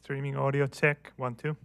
Streaming audio check. 1, 2.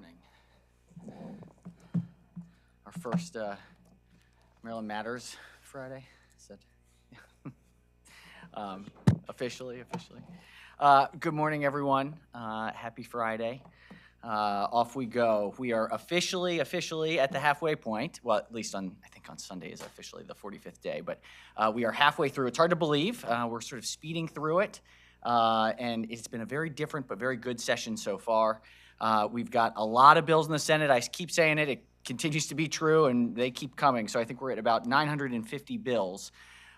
Morning. Our first Maryland Matters Friday. Is that, yeah. Officially. Good morning, everyone. Happy Friday. Off we go. We are officially at the halfway point. Well, at least I think on Sunday is officially the 45th day, but we are halfway through. It's hard to believe. We're sort of speeding through it, and it's been a very different but very good session so far. We've got a lot of bills in the Senate. I keep saying it. It continues to be true, and they keep coming. So I think we're at about 950 bills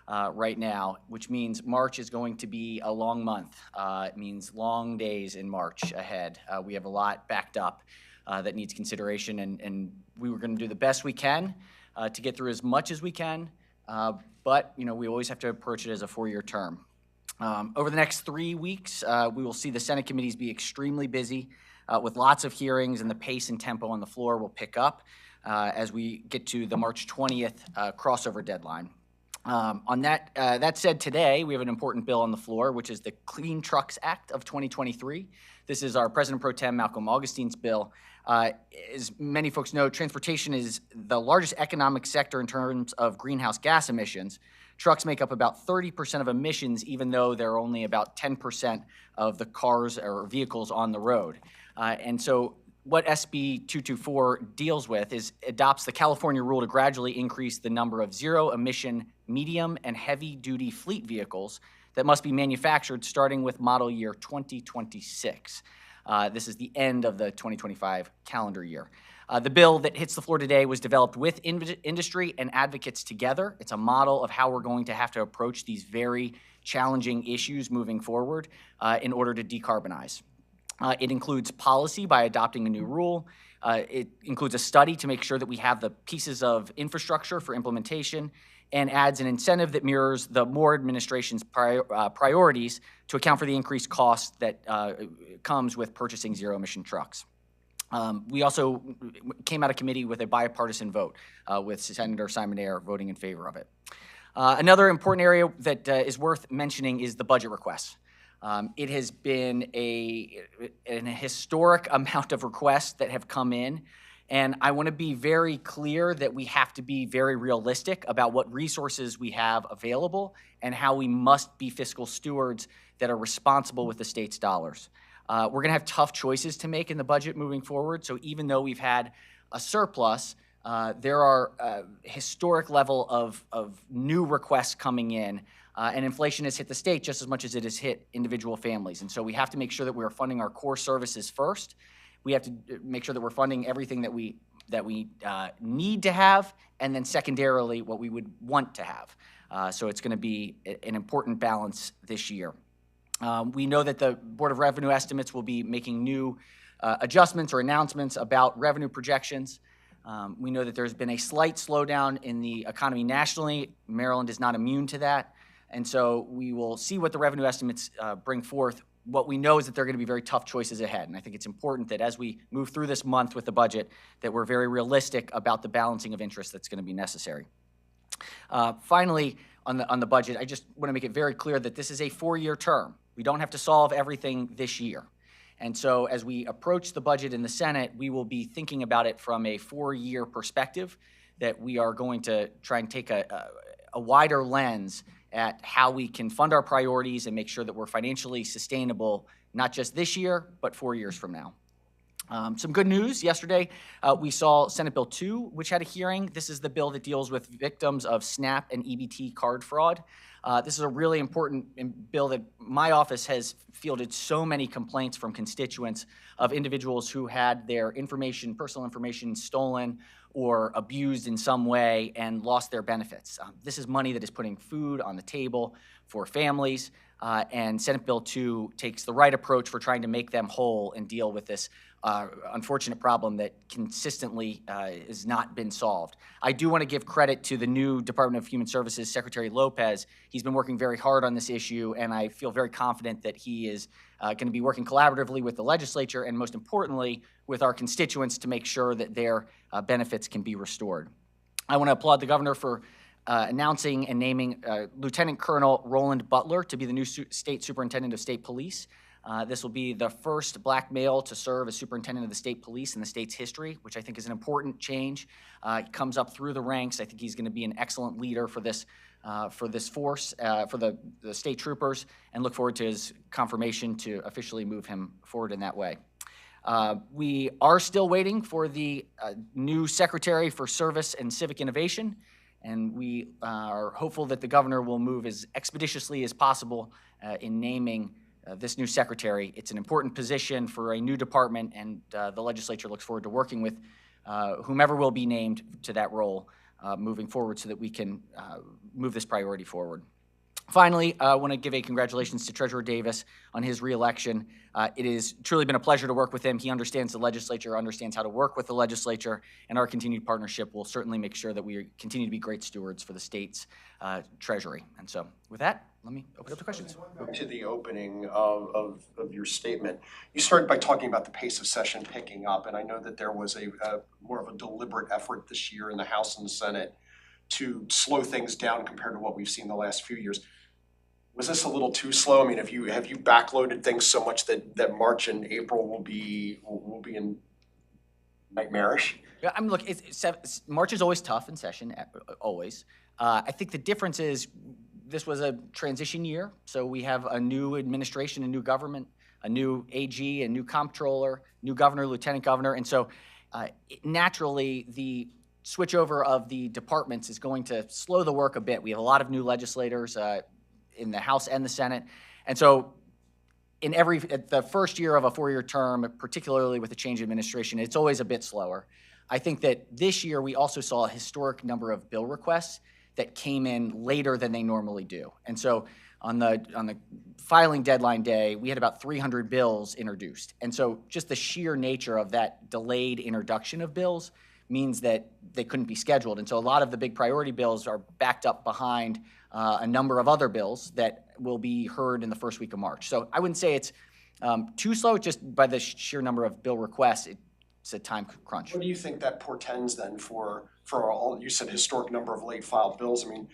right now, which means March is going to be a long month. It means long days in March ahead. We have a lot backed up that needs consideration, and we were going to do the best we can to get through as much as we can, but we always have to approach it as a 4-year term. Over the next 3 weeks, we will see the Senate committees be extremely busy with lots of hearings, and the pace and tempo on the floor will pick up as we get to the March 20th crossover deadline. On that said, today we have an important bill on the floor, which is the Clean Trucks Act of 2023. This is our President Pro Tem Malcolm Augustine's bill. As many folks know, transportation is the largest economic sector in terms of greenhouse gas emissions. Trucks make up about 30% of emissions, even though they're only about 10% of the cars or vehicles on the road. And so what SB 224 deals with is adopts the California rule to gradually increase the number of zero-emission medium and heavy-duty fleet vehicles that must be manufactured starting with model year 2026. This is the end of the 2025 calendar year. The bill that hits the floor today was developed with industry and advocates together. It's a model of how we're going to have to approach these very challenging issues moving forward in order to decarbonize. It includes policy by adopting a new rule. It includes a study to make sure that we have the pieces of infrastructure for implementation, and adds an incentive that mirrors the Moore administration's priorities to account for the increased cost that comes with purchasing zero-emission trucks. We also came out of committee with a bipartisan vote, with Senator Simon Ayer voting in favor of it. Another important area that is worth mentioning is the budget requests. It has been an historic amount of requests that have come in, and I want to be very clear that we have to be very realistic about what resources we have available and how we must be fiscal stewards that are responsible with the state's dollars. We're going to have tough choices to make in the budget moving forward, so even though we've had a surplus, there are historic level of new requests coming in. And inflation has hit the state just as much as it has hit individual families. And so we have to make sure that we are funding our core services first. We have to make sure that we're funding everything that we need to have, and then secondarily what we would want to have. So it's going to be an important balance this year. We know that the Board of Revenue Estimates will be making new adjustments or announcements about revenue projections. We know that there's been a slight slowdown in the economy nationally. Maryland is not immune to that. And so we will see what the revenue estimates bring forth. What we know is that there are going to be very tough choices ahead. And I think it's important that as we move through this month with the budget, that we're very realistic about the balancing of interest that's going to be necessary. Finally, on the budget, I just want to make it very clear that this is a 4-year term. We don't have to solve everything this year. And so as we approach the budget in the Senate, we will be thinking about it from a 4-year perspective, that we are going to try and take a wider lens at how we can fund our priorities and make sure that we're financially sustainable, not just this year, but 4 years from now. Some good news. Yesterday, we saw Senate Bill 2, which had a hearing. This is the bill that deals with victims of SNAP and EBT card fraud. This is a really important bill that my office has fielded so many complaints from constituents of individuals who had their information, personal information, stolen or abused in some way and lost their benefits. This is money that is putting food on the table for families, and Senate Bill 2 takes the right approach for trying to make them whole and deal with this unfortunate problem that consistently has not been solved. I do want to give credit to the new Department of Human Services Secretary Lopez. He's been working very hard on this issue, and I feel very confident that he is going to be working collaboratively with the legislature and, most importantly, with our constituents to make sure that their benefits can be restored. I want to applaud the governor for announcing and naming Lieutenant Colonel Roland Butler to be the new state superintendent of state police. This will be the first black male to serve as superintendent of the state police in the state's history, which I think is an important change. He comes up through the ranks. I think he's going to be an excellent leader for this force, for the state troopers, and look forward to his confirmation to officially move him forward in that way. We are still waiting for the new Secretary for Service and Civic Innovation, and we are hopeful that the governor will move as expeditiously as possible in naming this new secretary. It's an important position for a new department, and the legislature looks forward to working with whomever will be named to that role moving forward so that we can move this priority forward. Finally, I want to give a congratulations to Treasurer Davis on his reelection. It has truly been a pleasure to work with him. He understands the legislature, understands how to work with the legislature, and our continued partnership will certainly make sure that we continue to be great stewards for the state's treasury. And so with that, let me open up to questions. To the opening of your statement, you started by talking about the pace of session picking up, and I know that there was a more of a deliberate effort this year in the House and the Senate to slow things down compared to what we've seen the last few years. Was this a little too slow? I mean, have you backloaded things so much that March and April will be in nightmarish? Yeah, I mean, look, March is always tough in session, always. I think the difference is this was a transition year, so we have a new administration, a new government, a new AG, a new comptroller, new governor, lieutenant governor, and so naturally the switchover of the departments is going to slow the work a bit. We have a lot of new legislators in the House and the Senate, and so at the first year of a four-year term, particularly with a change in administration, it's always a bit slower. I think that this year we also saw a historic number of bill requests that came in later than they normally do, and so on the filing deadline day, we had about 300 bills introduced, and so just the sheer nature of that delayed introduction of bills means that they couldn't be scheduled, and so a lot of the big priority bills are backed up behind a number of other bills that will be heard in the first week of March. So I wouldn't say it's too slow, just by the sheer number of bill requests, it's a time crunch. What do you think that portends then for all, you said historic number of late filed bills? I mean,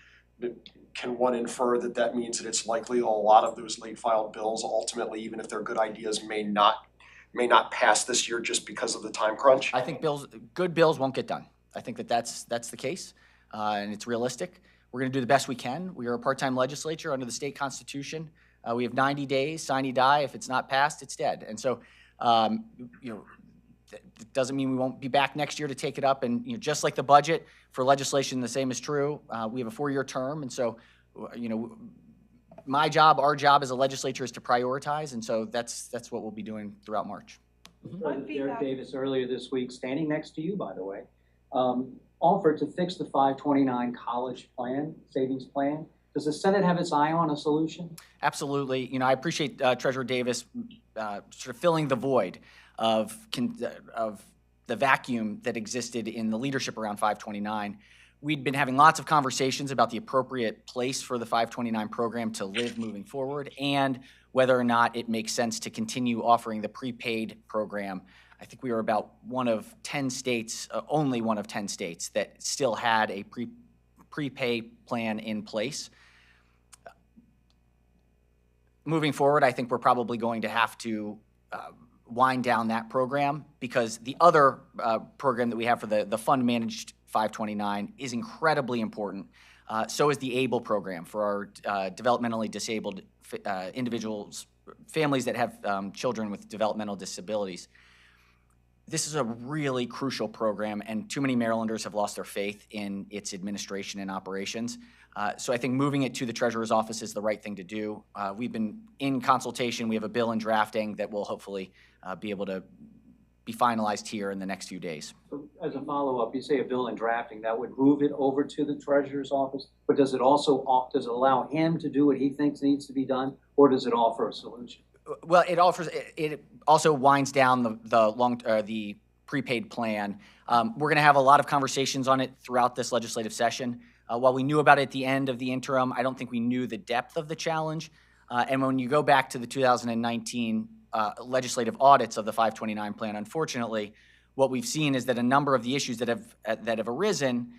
can one infer that means that it's likely a lot of those late filed bills ultimately, even if they're good ideas, may not pass this year just because of the time crunch? I think good bills won't get done. I think that's the case, and it's realistic. We're going to do the best we can. We are a part-time legislature under the state constitution. We have 90 days, sine die. If it's not passed, it's dead. And so, it doesn't mean we won't be back next year to take it up. And just like the budget for legislation, the same is true. We have a four-year term, and so, my job, our job as a legislature is to prioritize, and so that's what we'll be doing throughout March. President Derek Davis earlier this week, standing next to you, by the way, offered to fix the 529 college plan, savings plan. Does the Senate have its eye on a solution? Absolutely. I appreciate Treasurer Davis sort of filling the void of the vacuum that existed in the leadership around 529. We'd been having lots of conversations about the appropriate place for the 529 program to live moving forward and whether or not it makes sense to continue offering the prepaid program. I think we were about one of 10 states, only one of 10 states that still had a prepay plan in place. Moving forward, I think we're probably going to have to wind down that program because the other program that we have for the fund-managed 529 is incredibly important. So is the ABLE program for our developmentally disabled individuals, families that have children with developmental disabilities. This is a really crucial program, and too many Marylanders have lost their faith in its administration and operations. So I think moving it to the Treasurer's office is the right thing to do. We've been in consultation. We have a bill in drafting that will hopefully be able to be finalized here in the next few days. So as a follow-up, you say a bill in drafting, that would move it over to the Treasurer's office, but does it allow him to do what he thinks needs to be done, or does it offer a solution? Well, it also winds down the prepaid plan. We're going to have a lot of conversations on it throughout this legislative session. While we knew about it at the end of the interim, I don't think we knew the depth of the challenge. And when you go back to the 2019 legislative audits of the 529 plan, unfortunately, what we've seen is that a number of the issues that have arisen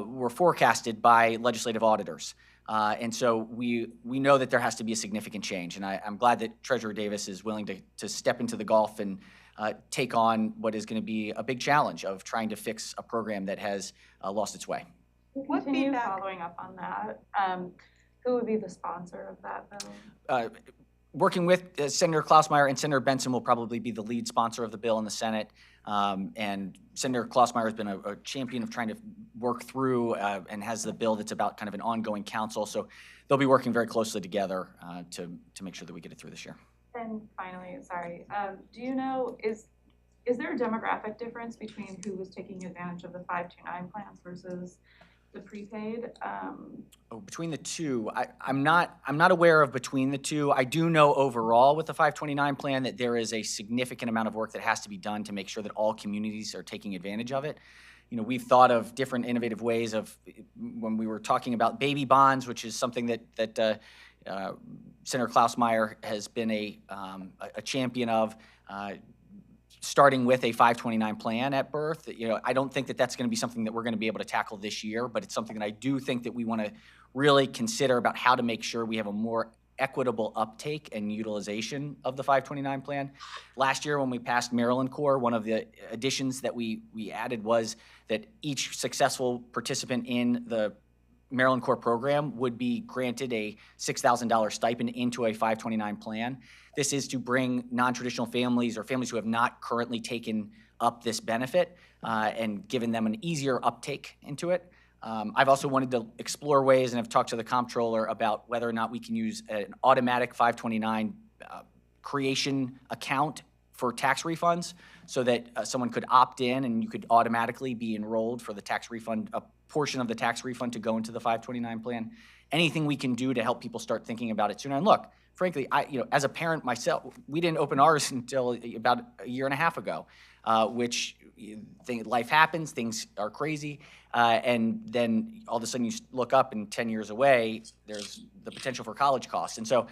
were forecasted by legislative auditors. And so we know that there has to be a significant change. And I'm glad that Treasurer Davis is willing to step into the gulf and take on what is going to be a big challenge of trying to fix a program that has lost its way. What feedback? Following up on that, who would be the sponsor of that bill? Working with Senator Klausmeier and Senator Benson will probably be the lead sponsor of the bill in the Senate. And Senator Klausmeier has been a champion of trying to work through and has the bill that's about kind of an ongoing counsel. So they'll be working very closely together to make sure that we get it through this year. And finally, sorry, do you know, is there a demographic difference between who was taking advantage of the 529 plans versus the prepaid? Between the two, I'm not aware of between the two. I do know overall with the 529 plan that there is a significant amount of work that has to be done to make sure that all communities are taking advantage of it. You know, we've thought of different innovative ways of, when we were talking about baby bonds, which is something that Senator Klausmeier has been a champion of, starting with a 529 plan at birth. You know, I don't think that that's going to be something that we're going to be able to tackle this year, but it's something that I do think that we want to really consider about how to make sure we have a more equitable uptake and utilization of the 529 plan. Last year when we passed Maryland Corps, one of the additions that we added was that each successful participant in the Maryland Corps program would be granted a $6,000 stipend into a 529 plan. This is to bring non-traditional families or families who have not currently taken up this benefit and given them an easier uptake into it. I've also wanted to explore ways, and I've talked to the comptroller about whether or not we can use an automatic 529 creation account for tax refunds so that someone could opt in and you could automatically be enrolled for the tax refund, a portion of the tax refund to go into the 529 plan. Anything we can do to help people start thinking about it sooner. And look, frankly, as a parent myself, we didn't open ours until about a year and a half ago, which life happens, things are crazy, and then all of a sudden you look up and 10 years away, there's the potential for college costs. And so,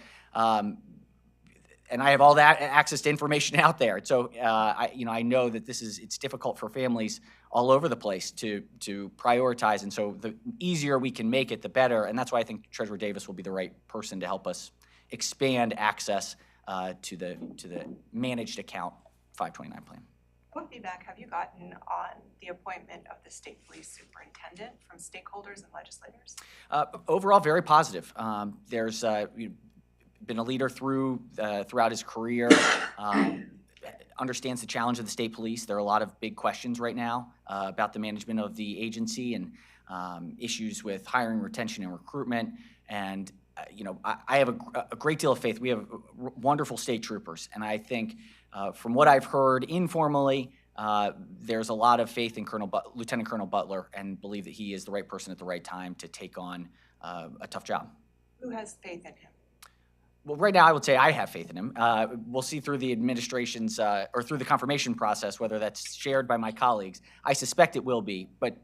and I have all that access to information out there. So, I know that it's difficult for families all over the place to prioritize. And so the easier we can make it, the better. And that's why I think Treasurer Davis will be the right person to help us expand access to the managed account 529 plan. What feedback have you gotten on the appointment of the state police superintendent from stakeholders and legislators? Overall, very positive. There's been a leader throughout his career, understands the challenge of the state police. There are a lot of big questions right now about the management of the agency and issues with hiring, retention, and recruitment. And I have a great deal of faith. We have wonderful state troopers, and I think from what I've heard informally, there's a lot of faith in Lieutenant Colonel Butler, and believe that he is the right person at the right time to take on a tough job. Who has faith in him? Well, right now I would say I have faith in him. We'll see through the administration's or through the confirmation process whether that's shared by my colleagues. I suspect it will be, but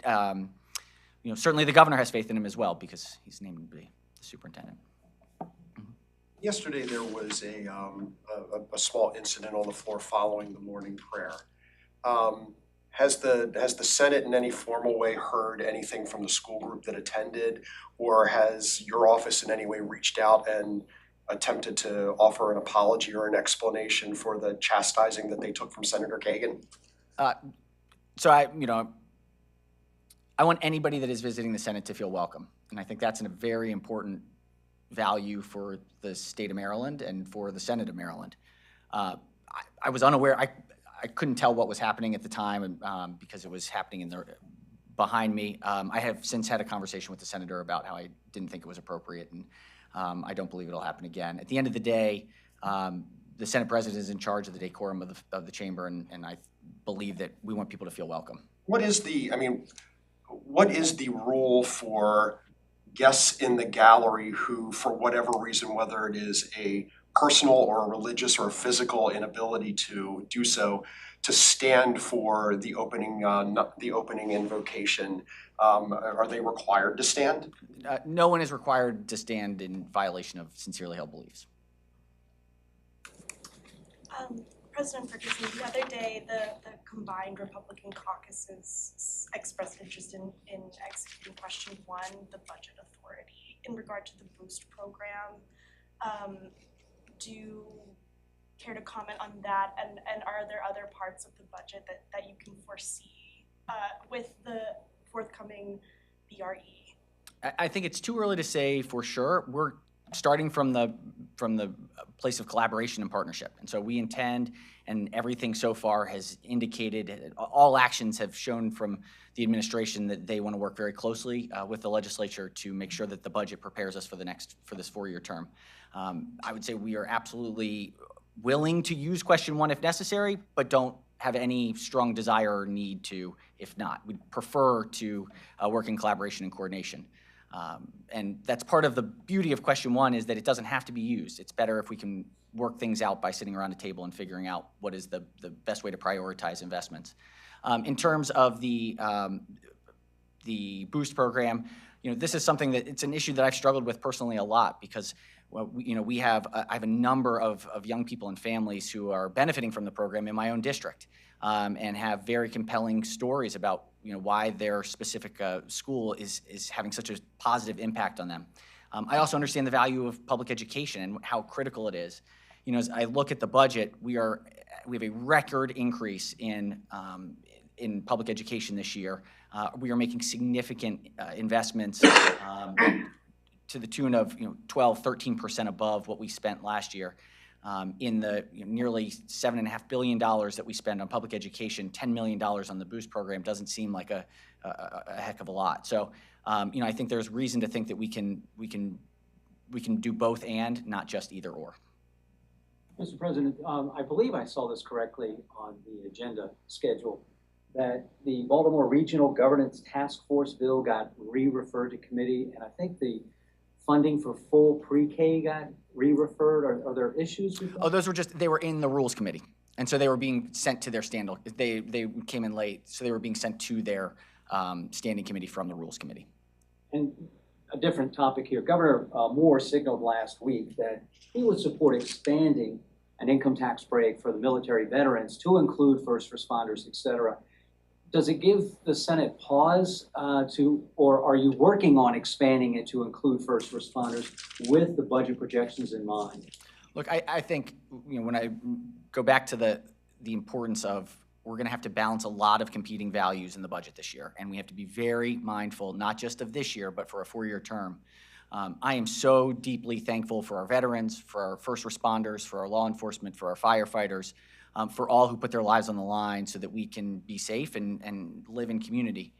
certainly the governor has faith in him as well because he's named to be the superintendent. Yesterday, there was a small incident on the floor following the morning prayer. Has the Senate in any formal way heard anything from the school group that attended, or has your office in any way reached out and attempted to offer an apology or an explanation for the chastising that they took from Senator Kagan? So I want anybody that is visiting the Senate to feel welcome, and I think that's a very important value for the state of Maryland and for the Senate of Maryland. I was unaware. I couldn't tell what was happening at the time because it was happening behind me. I have since had a conversation with the senator about how I didn't think it was appropriate, and I don't believe it'll happen again. At the end of the day, the Senate President is in charge of the decorum of the chamber, and I believe that we want people to feel welcome. What is the rule for guests in the gallery who, for whatever reason, whether it is a personal or a religious or a physical inability to do so, to stand for the opening invocation, are they required to stand? No one is required to stand in violation of sincerely held beliefs. President Ferguson, the other day, the combined Republican caucuses expressed interest in executing question 1, the budget authority. in regard to the Boost program. Do you care to comment on that? And are there other parts of the budget that you can foresee with the forthcoming BRE? I think it's too early to say for sure. We're starting from the place of collaboration and partnership. And so we intend, and everything so far has indicated, all actions have shown from the administration that they want to work very closely with the legislature to make sure that the budget prepares us for this four-year term. I would say we are absolutely willing to use question one if necessary, but don't have any strong desire or need to if not. We'd prefer to work in collaboration and coordination. And that's part of the beauty of question one, is that it doesn't have to be used. It's better if we can work things out by sitting around a table and figuring out what is the best way to prioritize investments. In terms of the Boost program, this is something that it's an issue that I've struggled with personally a lot, because I have a number of young people and families who are benefiting from the program in my own district, and have very compelling stories about why their specific school is having such a positive impact on them. I also understand the value of public education and how critical it is. As I look at the budget, we have a record increase in public education this year. We are making significant investments to the tune of 12, 13% above what we spent last year. In the nearly $7.5 billion that we spend on public education, $10 million on the Boost program doesn't seem like a heck of a lot. So, I think there's reason to think that we can do both and not just either or. Mr. President, I believe I saw this correctly on the agenda schedule, that the Baltimore Regional Governance Task Force bill got re-referred to committee, and I think the funding for full pre-K got re-referred. Are there issues with that? Oh, they were in the Rules Committee. And so they were being sent to their they came in late, so they were being sent to their standing committee from the Rules Committee. And a different topic here. Governor Moore signaled last week that he would support expanding an income tax break for the military veterans to include first responders, et cetera. Does it give the Senate pause or are you working on expanding it to include first responders with the budget projections in mind? Look, I think when I go back to the importance of, we're going to have to balance a lot of competing values in the budget this year, and we have to be very mindful, not just of this year, but for a four-year term. I am so deeply thankful for our veterans, for our first responders, for our law enforcement, for our firefighters, for all who put their lives on the line so that we can be safe and live in community.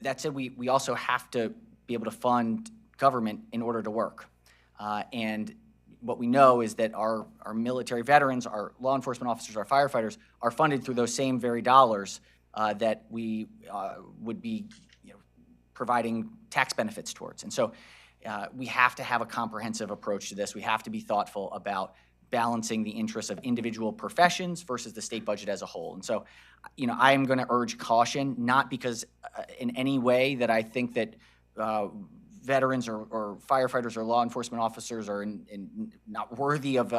That said, we also have to be able to fund government in order to work. And what we know is that our military veterans, our law enforcement officers, our firefighters are funded through those same very dollars that we would be providing tax benefits towards. And so we have to have a comprehensive approach to this. We have to be thoughtful about balancing the interests of individual professions versus the state budget as a whole. And so, I am going to urge caution, not because in any way that I think that veterans or firefighters or law enforcement officers are not worthy of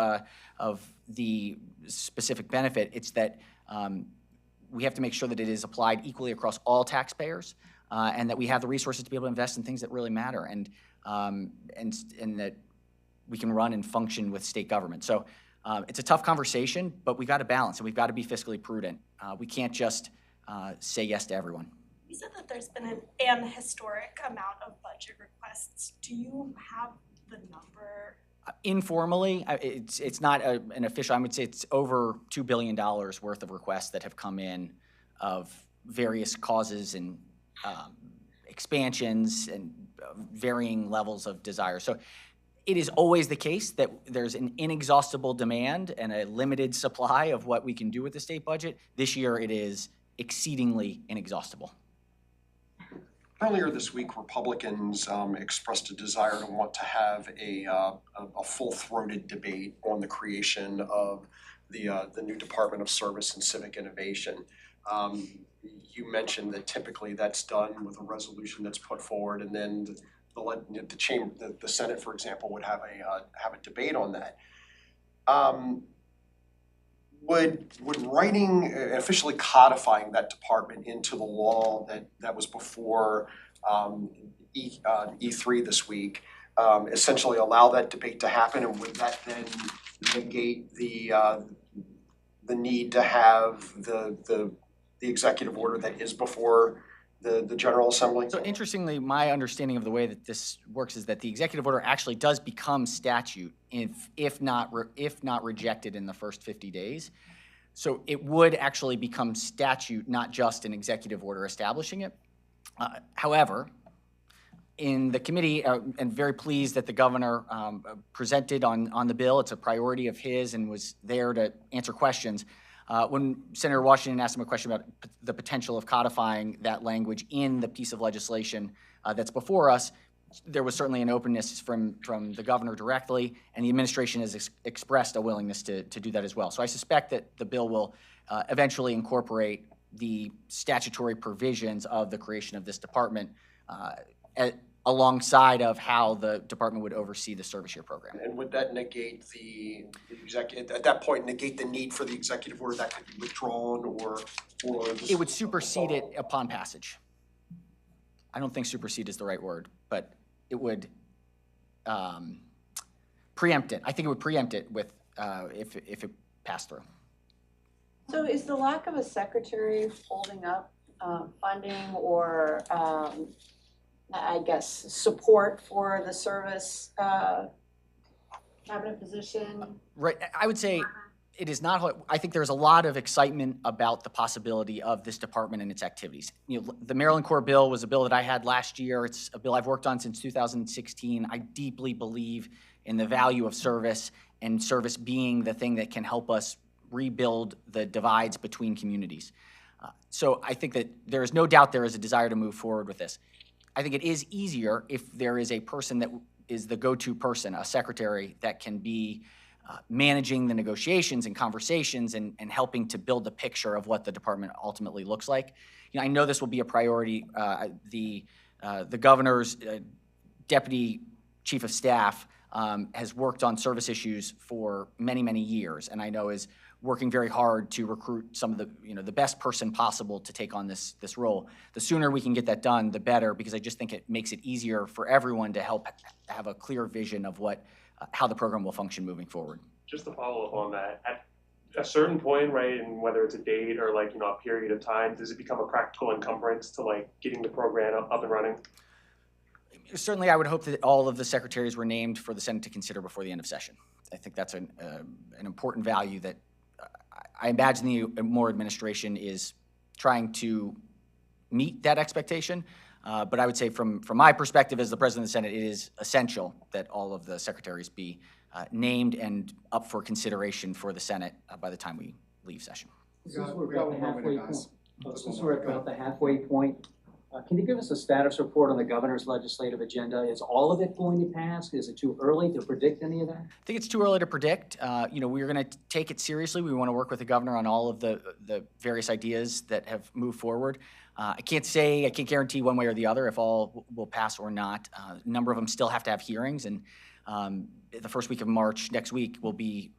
the specific benefit. It's that we have to make sure that it is applied equally across all taxpayers, and that we have the resources to be able to invest in things that really matter, and that we can run and function with state government. So it's a tough conversation, but we've got to balance, and we've got to be fiscally prudent. We can't just say yes to everyone. You said that there's been an historic amount of budget requests. Do you have the number? Informally, it's not an official. I would say it's over $2 billion worth of requests that have come in of various causes and expansions and varying levels of desire. So it is always the case that there's an inexhaustible demand and a limited supply of what we can do with the state budget. This year, it is exceedingly inexhaustible. Earlier this week, Republicans expressed a desire to want to have a full-throated debate on the creation of the new Department of Service and Civic Innovation. You mentioned that typically that's done with a resolution that's put forward, and then the Senate, for example, would have a debate on that. Would writing, officially codifying that department into the law that was before E3 this week, essentially allow that debate to happen, and would that then negate the need to have the executive order that is before the General Assembly? So interestingly, my understanding of the way that this works is that the executive order actually does become statute if not rejected in the first 50 days. So it would actually become statute, not just an executive order establishing it. However, in the committee, and very pleased that the governor presented on the bill. It's a priority of his and was there to answer questions. When Senator Washington asked him a question about the potential of codifying that language in the piece of legislation that's before us, there was certainly an openness from the governor directly, and the administration has expressed a willingness to do that as well. So I suspect that the bill will eventually incorporate the statutory provisions of the creation of this department alongside of how the department would oversee the service year program. And would that negate the executive, at that point, negate the need for the executive order that could be withdrawn or? It would supersede it upon passage. I don't think supersede is the right word, but it would preempt it. I think it would preempt it with if it passed through. So is the lack of a secretary holding up funding or, I guess, support for the service cabinet position? Right, I would say it is not. I think there's a lot of excitement about the possibility of this department and its activities. You know, the Maryland Corps bill was a bill that I had last year. It's a bill I've worked on since 2016. I deeply believe in the value of service and service being the thing that can help us rebuild the divides between communities. So I think that there is no doubt there is a desire to move forward with this. I think it is easier if there is a person that is the go-to person, a secretary that can be managing the negotiations and conversations and helping to build the picture of what the department ultimately looks like. You know, I know this will be a priority. The governor's deputy chief of staff has worked on service issues for many, many years, and I know is working very hard to recruit some of the best person possible to take on this role. The sooner we can get that done, the better, because I just think it makes it easier for everyone to help have a clear vision of how the program will function moving forward. Just to follow up on that, at a certain point, right, and whether it's a date or a period of time, does it become a practical encumbrance to getting the program up and running? Certainly, I would hope that all of the secretaries were named for the Senate to consider before the end of session. I think that's an important value that I imagine the Moore administration is trying to meet that expectation. But I would say from my perspective as the president of the Senate, it is essential that all of the secretaries be named and up for consideration for the Senate by the time we leave session. Since we're about the halfway point, can you give us a status report on the governor's legislative agenda? Is all of it going to pass? Is it too early to predict any of that? I think it's too early to predict. We're going to take it seriously. We want to work with the governor on all of the various ideas that have moved forward. I can't guarantee one way or the other if all will pass or not. A number of them still have to have hearings, and the first week of March, next week, will be,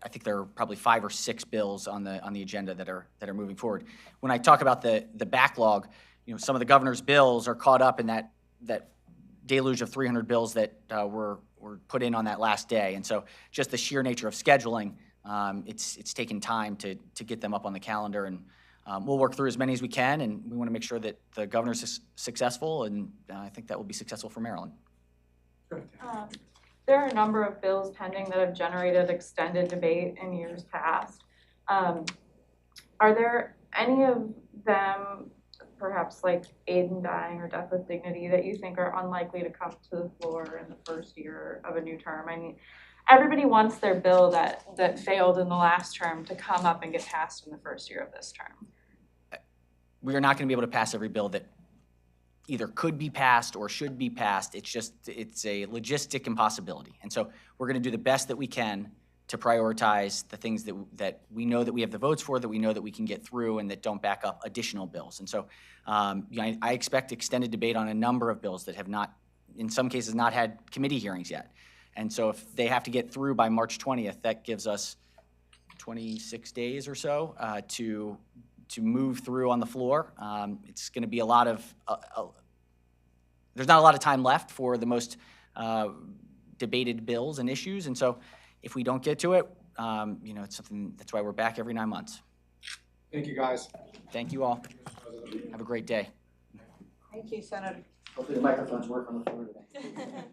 I think there are probably 5 or 6 bills on the agenda that are moving forward. When I talk about the backlog, some of the governor's bills are caught up in that deluge of 300 bills that were put in on that last day. And so just the sheer nature of scheduling, it's taken time to get them up on the calendar. And we'll work through as many as we can, and we want to make sure that the governor's successful, and I think that will be successful for Maryland. There are a number of bills pending that have generated extended debate in years past. Are there any of them, perhaps like aid in dying or death with dignity, that you think are unlikely to come to the floor in the first year of a new term? I mean, everybody wants their bill that failed in the last term to come up and get passed in the first year of this term. We are not going to be able to pass every bill that either could be passed or should be passed. It's a logistic impossibility. And so we're going to do the best that we can to prioritize the things that we know that we have the votes for, that we know that we can get through, and that don't back up additional bills. And so I expect extended debate on a number of bills that have not, in some cases, not had committee hearings yet. And so if they have to get through by March 20th, that gives us 26 days or so to move through on the floor. It's going to be a lot of there's not a lot of time left for the most debated bills and issues. And so if we don't get to it, it's something, that's why we're back every 9 months. Thank you, guys. Thank you all. Have a great day. Thank you, Senator. Hopefully the microphones work on the floor today.